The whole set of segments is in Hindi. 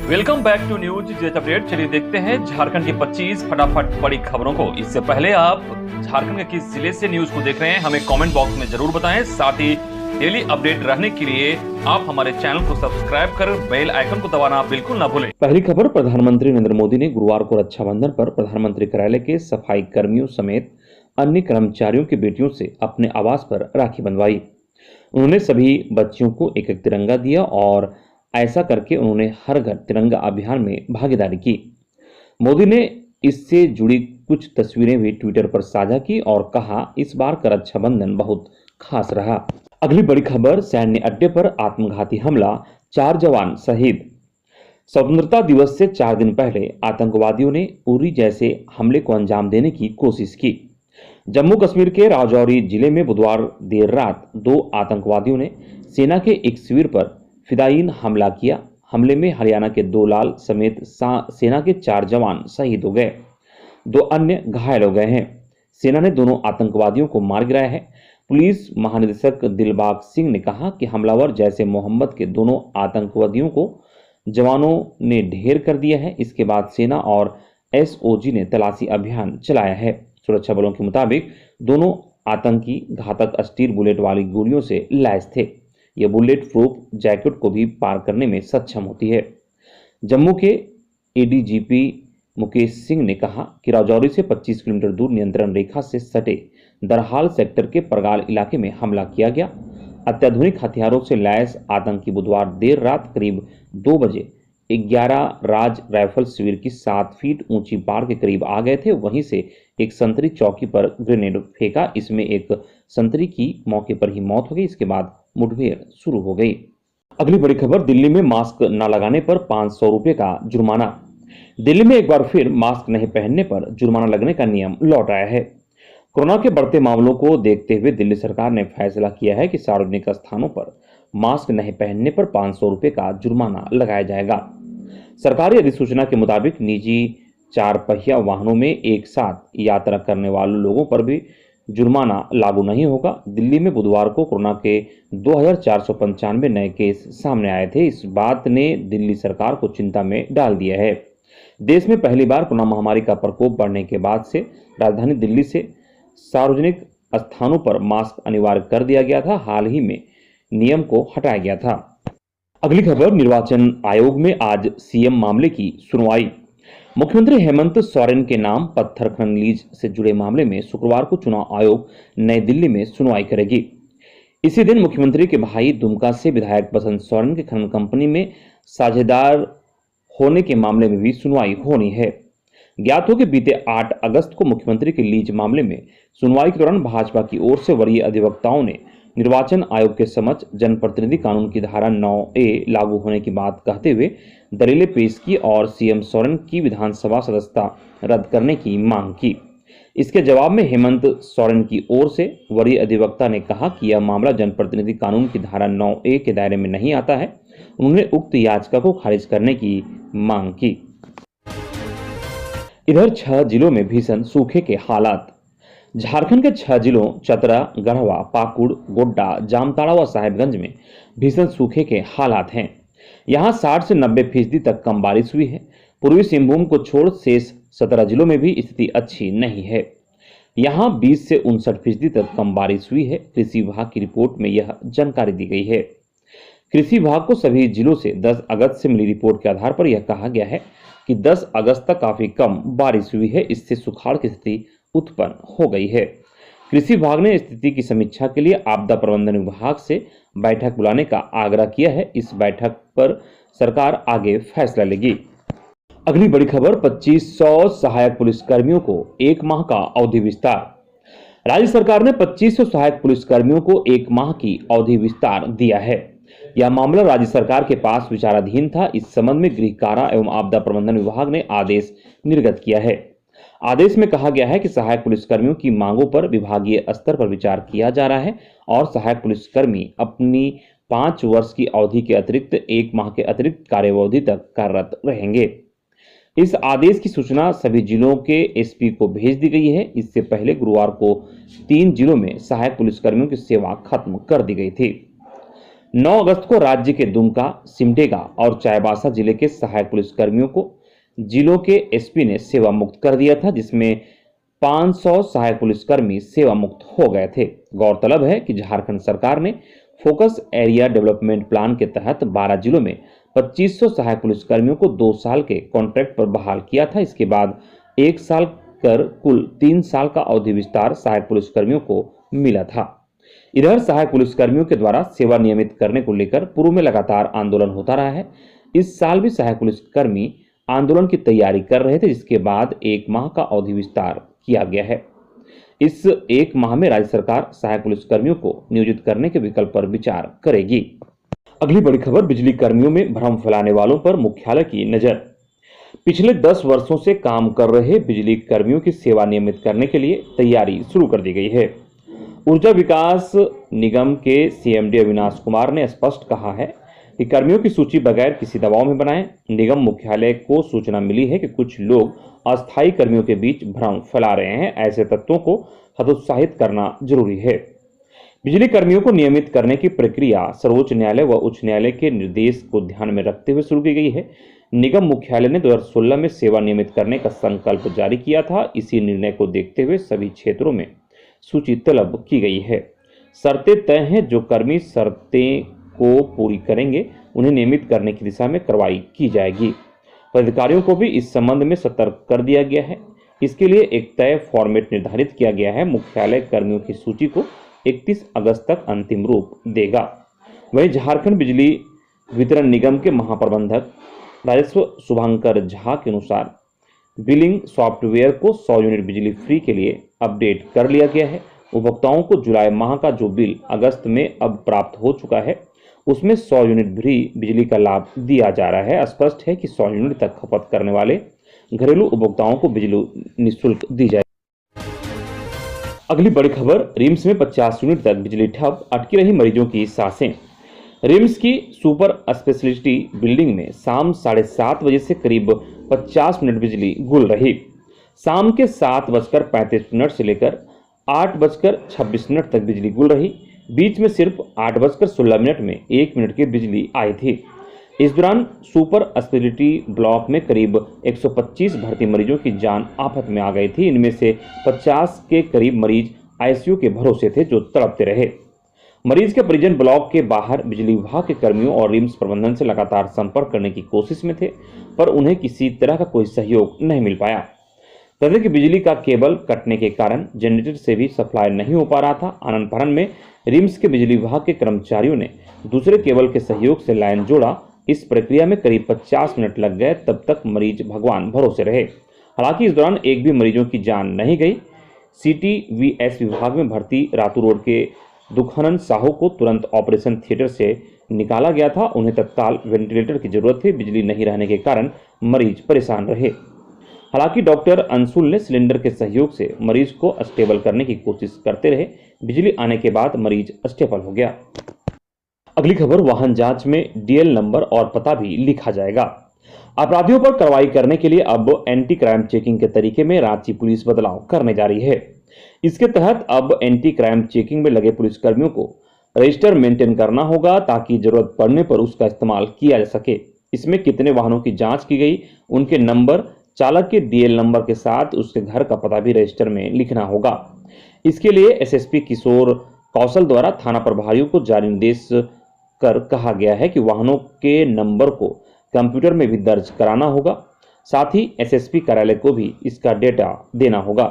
Welcome back to News Jet update. चलिए देखते हैं झारखंड की 25 फटाफट बड़ी खबरों को। इससे पहले आप झारखंड के किस जिले से न्यूज को देख रहे हैं हमें कमेंट बॉक्स में जरूर बताएं। साथ ही डेली अपडेट रहने के लिए आप हमारे चैनल को सब्सक्राइब कर बेल आइकन को दबाना बिल्कुल ना भूलें। पहली खबर, प्रधानमंत्री नरेंद्र मोदी ने गुरुवार को रक्षाबंधन पर प्रधानमंत्री कार्यालय के सफाई कर्मियों समेत अन्य कर्मचारियों की बेटियों से अपने आवास पर राखी बंधवाई। उन्होंने सभी बच्चियों को एक एक तिरंगा दिया और ऐसा करके उन्होंने हर घर तिरंगा अभियान में भागीदारी की। मोदी ने इससे जुड़ी कुछ तस्वीरें भी ट्विटर पर साझा की और कहा, इस बार का रक्षाबंधन बहुत खास रहा। अगली बड़ी खबर, सैन्य अड्डे पर आत्मघाती हमला, 4 जवान शहीद। स्वतंत्रता दिवस से 4 दिन पहले आतंकवादियों ने उरी जैसे हमले को अंजाम देने की कोशिश की। जम्मू कश्मीर के राजौरी जिले में बुधवार देर रात 2 आतंकवादियों ने सेना के एक शिविर पर फिदायीन हमला किया। हमले में हरियाणा के 2 लाल समेत सेना के 4 जवान शहीद हो गए, 2 अन्य घायल हो गए हैं। सेना ने दोनों आतंकवादियों को मार गिराया है। पुलिस महानिदेशक दिलबाग सिंह ने कहा कि हमलावर जैसे मोहम्मद के दोनों आतंकवादियों को जवानों ने ढेर कर दिया है। इसके बाद सेना और एसओजी ने तलाशी अभियान चलाया है। सुरक्षा बलों के मुताबिक दोनों आतंकी घातक स्टील बुलेट वाली गोलियों से लैस थे। यह बुलेट प्रूफ जैकेट को भी पार करने में सक्षम होती है। जम्मू के एडीजीपी मुकेश सिंह ने कहा कि राजौरी से 25 किलोमीटर दूर नियंत्रण रेखा से सटे दरहाल सेक्टर के परगाल इलाके में हमला किया गया। अत्याधुनिक हथियारों से लैस आतंकी बुधवार देर रात करीब 2 बजे 11 राज राइफल शिविर की 7 फीट ऊंची बाड़ के करीब आ गए थे। वहीं से एक संतरी चौकी पर ग्रेनेड फेंका। इसमें एक संतरी की मौके पर ही मौत हो गई। इसके बाद मुठभेड़ शुरू हो गई। अगली बड़ी खबर, दिल्ली में मास्क न लगाने पर 500 रुपए का जुर्माना। दिल्ली में एक बार फिर मास्क नहीं पहनने पर जुर्माना लगने का नियम लौट आया है। कोरोना के बढ़ते मामलों को देखते हुए दिल्ली सरकार ने फैसला किया है कि सार्वजनिक स्थानों पर मास्क नहीं पहनने पर 500 रुपए का जुर्माना लगाया जाएगा। सरकारी अधिसूचना के मुताबिक निजी 4 पहिया वाहनों में एक साथ यात्रा करने वाले लोगों पर भी जुर्माना लागू नहीं होगा। दिल्ली में बुधवार को कोरोना के 2495 नए केस सामने आए थे। इस बात ने दिल्ली सरकार को चिंता में डाल दिया है। देश में पहली बार कोरोना महामारी का प्रकोप बढ़ने के बाद से राजधानी दिल्ली से सार्वजनिक स्थानों पर मास्क अनिवार्य कर दिया गया था। हाल ही में नियम को हटाया गया था। अगली खबर, निर्वाचन आयोग में आज सीएम मामले की सुनवाई। मुख्यमंत्री हेमंत सोरेन के नाम पत्थर खनन लीज से जुड़े मामले में शुक्रवार को चुनाव आयोग नई दिल्ली में सुनवाई करेगी। इसी दिन मुख्यमंत्री के भाई दुमका से विधायक बसंत सोरेन के खनन कंपनी में साझेदार होने के मामले में भी सुनवाई होनी है। ज्ञात हो कि बीते 8 अगस्त को मुख्यमंत्री के लीज मामले में सुनवाई के दौरान भाजपा की ओर से वरीय अधिवक्ताओं ने निर्वाचन आयोग के समक्ष जनप्रतिनिधि कानून की धारा 9A लागू होने की बात कहते हुए दलीलें पेश की और सीएम सोरेन की विधानसभा सदस्यता रद्द करने की मांग की। इसके जवाब में हेमंत सोरेन की ओर से वरीय अधिवक्ता ने कहा कि यह मामला जनप्रतिनिधि कानून की धारा 9A के दायरे में नहीं आता है। उन्होंने उक्त याचिका को खारिज करने की मांग की। इधर 6 जिलों में भीषण सूखे के हालात। झारखंड के 6 जिलों चतरा, गढ़वा, पाकुड़, गोड्डा, जामताड़ा व साहेबगंज में भीषण सूखे के हालात हैं। यहां 60 से 90% तक कम बारिश हुई है। पूर्वी सिंहभूम को छोड़ शेष 17 जिलों में भी स्थिति अच्छी नहीं है। यहां 20 से 59% तक कम बारिश हुई है। कृषि विभाग की रिपोर्ट में यह जानकारी दी गई है। कृषि विभाग को सभी जिलों से 10 अगस्त से मिली रिपोर्ट के आधार पर यह कहा गया है कि 10 अगस्त तक काफी कम बारिश हुई है। इससे सुखाड़ की स्थिति उत्पन्न हो गई है। कृषि विभाग ने स्थिति की समीक्षा के लिए आपदा प्रबंधन विभाग से बैठक बुलाने का आग्रह किया है। इस बैठक पर सरकार आगे फैसला लेगी। अगली बड़ी खबर, 2500 सहायक पुलिसकर्मियों को 1 माह का अवधि विस्तार। राज्य सरकार ने 2500 सहायक पुलिसकर्मियों को 1 माह की अवधि विस्तार दिया है। यह मामला राज्य सरकार के पास विचाराधीन था। इस संबंध में गृह कारा एवं आपदा प्रबंधन विभाग ने आदेश निर्गत किया है। आदेश में कहा गया है कि सहायक पुलिसकर्मियों की मांगों पर विभागीय स्तर पर विचार किया जा रहा है और सहायक पुलिसकर्मी अपनी 5 वर्ष की अवधि के अतिरिक्त 1 माह के अतिरिक्त कार्यावधि तक कार्यरत रहेंगे। इस आदेश की सूचना सभी जिलों के एसपी को भेज दी गई है। इससे पहले गुरुवार को 3 जिलों में सहायक पुलिसकर्मियों की सेवा खत्म कर दी गई थी। 9 अगस्त को राज्य के दुमका, सिमडेगा और चाईबासा जिले के सहायक पुलिसकर्मियों को जिलों के एसपी ने सेवा मुक्त कर दिया था, जिसमें 500 सहायक पुलिसकर्मी सेवा मुक्त हो गए थे। गौरतलब है कि झारखंड सरकार ने फोकस एरिया डेवलपमेंट प्लान के तहत 12 जिलों में 2500 सहायक पुलिसकर्मियों को 2 साल के कॉन्ट्रैक्ट पर बहाल किया था। इसके बाद 1 साल कर कुल 3 साल का अवधि विस्तार सहायक पुलिसकर्मियों को मिला था। इधर सहायक पुलिसकर्मियों के द्वारा सेवा नियमित करने को लेकर पूर्व में लगातार आंदोलन होता रहा है। इस साल भी सहायक पुलिसकर्मी आंदोलन की तैयारी कर रहे थे, जिसके बाद 1 माह का अवधि विस्तार किया गया है। इस 1 माह में राज्य सरकार सहायक पुलिसकर्मियों को नियोजित करने के विकल्प पर विचार करेगी। अगली बड़ी खबर, बिजली कर्मियों में भ्रम फैलाने वालों पर मुख्यालय की नजर। पिछले 10 वर्षों से काम कर रहे बिजली कर्मियों की सेवा नियमित करने के लिए तैयारी शुरू कर दी गई है। ऊर्जा विकास निगम के सीएमडी अविनाश कुमार ने स्पष्ट कहा है कि कर्मियों की सूची बगैर किसी दबाव में बनाएं। निगम मुख्यालय को सूचना मिली है कि कुछ लोग अस्थायी कर्मियों के बीच भ्रम फैला रहे हैं। ऐसे तत्वों को हतोत्साहित करना जरूरी है। बिजली कर्मियों को नियमित करने की प्रक्रिया सर्वोच्च न्यायालय व उच्च न्यायालय के निर्देश को ध्यान में रखते हुए शुरू की गई है। निगम मुख्यालय ने 2016 में सेवा नियमित करने का संकल्प जारी किया था। इसी निर्णय को देखते हुए सभी क्षेत्रों में सूची तलब की गई है। शर्तें तय हैं। जो कर्मी शर्तें को पूरी करेंगे उन्हें नियमित करने की दिशा में कार्रवाई की जाएगी। पदाधिकारियों को भी इस संबंध में सतर्क कर दिया गया है। इसके लिए एक तय फॉर्मेट निर्धारित किया गया है। मुख्यालय कर्मियों की सूची को 31 अगस्त तक अंतिम रूप देगा। वहीं झारखंड बिजली वितरण निगम के महाप्रबंधक राजस्व शुभंकर झा के अनुसार बिलिंग सॉफ्टवेयर को 100 यूनिट बिजली फ्री के लिए अपडेट कर लिया गया है। उपभोक्ताओं को जुलाई माह का जो बिल अगस्त में अब प्राप्त हो चुका है, उसमें 100 यूनिट फ्री बिजली का लाभ दिया जा रहा है। स्पष्ट है कि 100 यूनिट तक खपत करने वाले घरेलू उपभोक्ताओं को बिजली निःशुल्क दी जाए। अगली बड़ी खबर, रिम्स में 50 यूनिट तक बिजली ठप, अटकी रही मरीजों की सांसें। रिम्स की सुपर स्पेशलिटी बिल्डिंग में शाम 7:30 बजे से करीब 50 मिनट बिजली गुल रही। शाम के 7:35 से लेकर 8:26 तक बिजली गुल रही। बीच में सिर्फ 8:16 में 1 मिनट की बिजली आई थी। इस दौरान सुपर स्पेशलिटी ब्लॉक में करीब 125 भर्ती मरीजों की जान आफत में आ गई थी। इनमें से 50 के करीब मरीज आईसीयू के भरोसे थे, जो तड़पते रहे। मरीज के परिजन ब्लॉक के बाहर बिजली विभाग के कर्मियों और रिम्स प्रबंधन से लगातार संपर्क करने की कोशिश में थे, पर उन्हें किसी तरह का कोई सहयोग नहीं मिल पाया। तथा कि बिजली का केबल कटने के कारण जनरेटर से भी सप्लाई नहीं हो पा रहा था। आनन फानन में रिम्स के बिजली विभाग के कर्मचारियों ने दूसरे केबल के सहयोग से लाइन जोड़ा। इस प्रक्रिया में करीब 50 मिनट लग गए। तब तक मरीज भगवान भरोसे रहे। हालांकि इस दौरान एक भी मरीजों की जान नहीं गई। CTVS विभाग में भर्ती रातू रोड के दुखनन साहू को तुरंत ऑपरेशन थिएटर से निकाला गया था। उन्हें तत्काल वेंटिलेटर की जरूरत थी। बिजली नहीं रहने के कारण मरीज परेशान रहे। हालांकि डॉक्टर अंशुल ने सिलेंडर के सहयोग से मरीज को स्टेबल करने की कोशिश करते रहे। बिजली आने के बाद मरीज स्टेबल हो गया। अगली खबर, वाहन जांच में DL नंबर और पता भी लिखा जाएगा। अपराधियों पर कार्रवाई करने के लिए अब एंटी क्राइम चेकिंग के तरीके में रांची पुलिस बदलाव करने जा रही है। इसके तहत अब एंटी क्राइम चेकिंग में लगे पुलिसकर्मियों को रजिस्टर मेंटेन करना होगा, ताकि जरूरत पड़ने पर उसका इस्तेमाल किया जा सके। इसमें कितने वाहनों की जांच की गई, उनके नंबर, चालक के DL नंबर के साथ उसके घर का पता भी रजिस्टर में लिखना होगा। इसके लिए SSP किशोर कौशल द्वारा थाना प्रभारियों को जारी निर्देश कर कहा गया है कि वाहनों के नंबर को कंप्यूटर में भी दर्ज कराना होगा। साथ ही SSP कार्यालय को भी इसका डेटा देना होगा।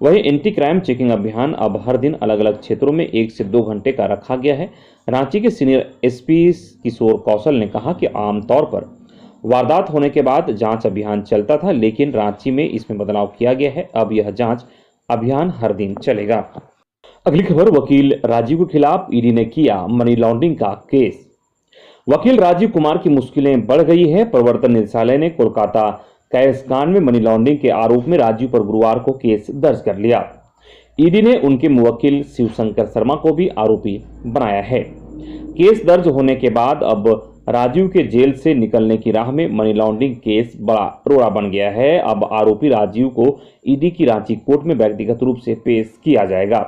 वहीं एंटी क्राइम चेकिंग अभियान अब हर दिन अलग अलग क्षेत्रों में 1 से 2 घंटे का रखा गया है। रांची के सीनियर SP किशोर कौशल ने कहा कि आमतौर पर वारदात होने के बाद जांच अभियान चलता था, लेकिन रांची में इसमें बदलाव किया गया है। अब यह जांच अभियान हर दिन चलेगा। अगली खबर, वकील राजीव के खिलाफ ईडी ने किया मनी लॉन्ड्रिंग का केस। वकील राजीव कुमार की मुश्किलें बढ़ गई है। प्रवर्तन निदेशालय ने कोलकाता कैश कांड में मनी लॉन्ड्रिंग के आरोप में राजीव पर गुरुवार को केस दर्ज कर लिया। ईडी ने उनके मुवक्किल शिवशंकर शर्मा को भी आरोपी बनाया है। केस दर्ज होने के बाद अब राजीव के जेल से निकलने की राह में मनी लॉन्ड्रिंग केस बड़ा रोड़ा बन गया है। अब आरोपी राजीव को ईडी की रांची कोर्ट में व्यक्तिगत रूप से पेश किया जाएगा।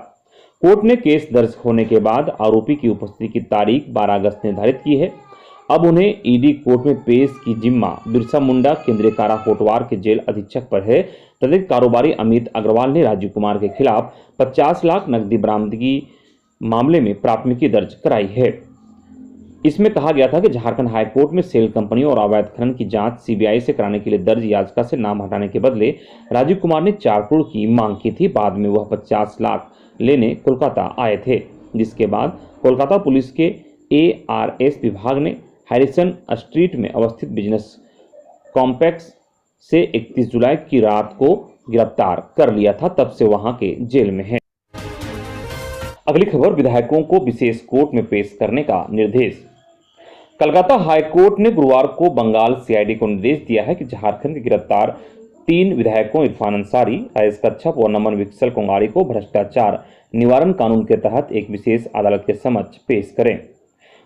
कोर्ट ने केस दर्ज होने के बाद आरोपी की उपस्थिति की तारीख 12 अगस्त निर्धारित की है। अब उन्हें ईडी कोर्ट में पेश की जिम्मा बिरसा मुंडा केंद्रीय कारा कोटवार के जेल अधीक्षक पर है। तथित कारोबारी अमित अग्रवाल ने राजीव कुमार के खिलाफ 50 लाख नकदी बरामदगी मामले में प्राथमिकी दर्ज कराई है। इसमें कहा गया था कि झारखंड हाईकोर्ट में सेल कंपनियों और अवैध खनन की जांच सीबीआई से कराने के लिए दर्ज याचिका से नाम हटाने के बदले राजीव कुमार ने 4 करोड़ की मांग की थी। बाद में वह 50 लाख लेने कोलकाता आए थे, जिसके बाद कोलकाता पुलिस के ARS विभाग ने हैरिसन स्ट्रीट में अवस्थित बिजनेस कॉम्प्लेक्स से 31 जुलाई की रात को गिरफ्तार कर लिया था। तब से वहां के जेल में है। अगली खबर, विधायकों को विशेष कोर्ट में पेश करने का निर्देश। कलकत्ता हाईकोर्ट ने गुरुवार को बंगाल CID को निर्देश दिया है कि झारखंड के गिरफ्तार 3 विधायकों इरफान अंसारी, राजेश कच्छप और नमन विकसल कोंगाड़ी को भ्रष्टाचार निवारण कानून के तहत एक विशेष अदालत के समक्ष पेश करें।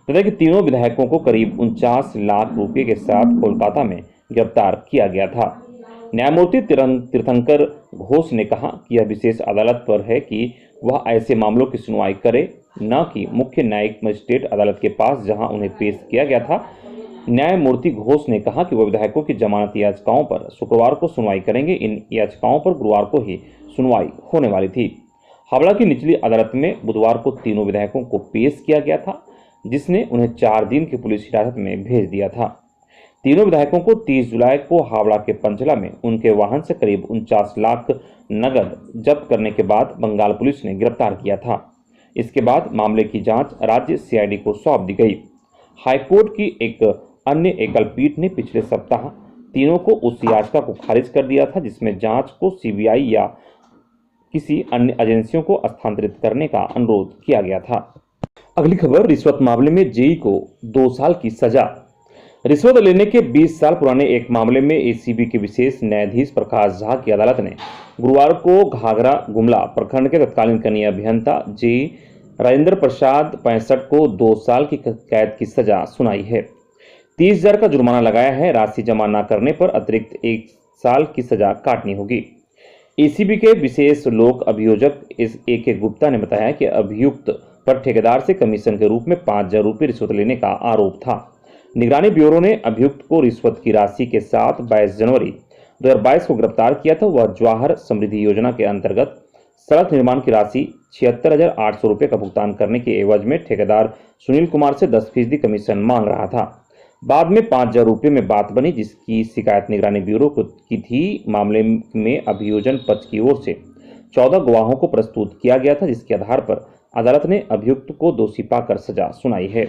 तथा कि तीनों विधायकों को करीब 49 लाख रुपए के साथ कोलकाता में गिरफ्तार किया गया था। न्यायमूर्ति तीर्थंकर घोष ने कहा कि यह विशेष अदालत पर है कि वह ऐसे मामलों की सुनवाई करे, न कि मुख्य न्यायिक मजिस्ट्रेट अदालत के पास जहां उन्हें पेश किया गया था। न्यायमूर्ति घोष ने कहा कि वह विधायकों की जमानत याचिकाओं पर शुक्रवार को सुनवाई करेंगे। इन याचिकाओं पर गुरुवार को ही सुनवाई होने वाली थी। हावड़ा की निचली अदालत में बुधवार को तीनों विधायकों को पेश किया गया था, जिसने उन्हें 4 दिन की पुलिस हिरासत में भेज दिया था। तीनों विधायकों को 30 जुलाई को हावड़ा के पंचला में उनके वाहन से करीब 49 लाख नगद जब्त करने के बाद बंगाल पुलिस ने गिरफ्तार किया था। इसके बाद मामले की जांच राज्य CID को सौंप दी गई। हाईकोर्ट की एक अन्य एकल पीठ ने पिछले सप्ताह तीनों को उस याचिका को खारिज कर दिया था जिसमें जांच को CBI या किसी अन्य एजेंसियों को स्थानांतरित करने का अनुरोध किया गया था। अगली खबर, रिश्वत मामले में जेई को 2 साल की सजा। रिश्वत लेने के 20 साल पुराने एक मामले में ACB के विशेष न्यायाधीश प्रकाश झा की अदालत ने गुरुवार को घाघरा गुमला प्रखंड के तत्कालीन कनीय अभियंता जेई राजेंद्र प्रसाद 65 को 2 साल की कैद की सजा सुनाई है। 30,000 का जुर्माना लगाया है। राशि जमा न करने पर अतिरिक्त 1 साल की सजा काटनी होगी। ACB के विशेष लोक अभियोजक AK गुप्ता ने बताया कि अभियुक्त पर ठेकेदार से कमीशन के रूप में 5,000 रुपये रिश्वत लेने का आरोप था। निगरानी ब्यूरो ने अभियुक्त को रिश्वत की राशि के साथ 22 जनवरी 2022 को गिरफ्तार किया था। वह जवाहर समृद्धि योजना के अंतर्गत सड़क निर्माण की राशि 76,800 रुपये का भुगतान करने के एवज में ठेकेदार सुनील कुमार से 10% कमीशन मांग रहा था। बाद में 5,000 रुपये में बात बनी, जिसकी शिकायत निगरानी ब्यूरो को की थी। मामले में अभियोजन पक्ष की ओर से 14 गवाहों को प्रस्तुत किया गया था, जिसके आधार पर अदालत ने अभियुक्त को दोषी पाकर सजा सुनाई है।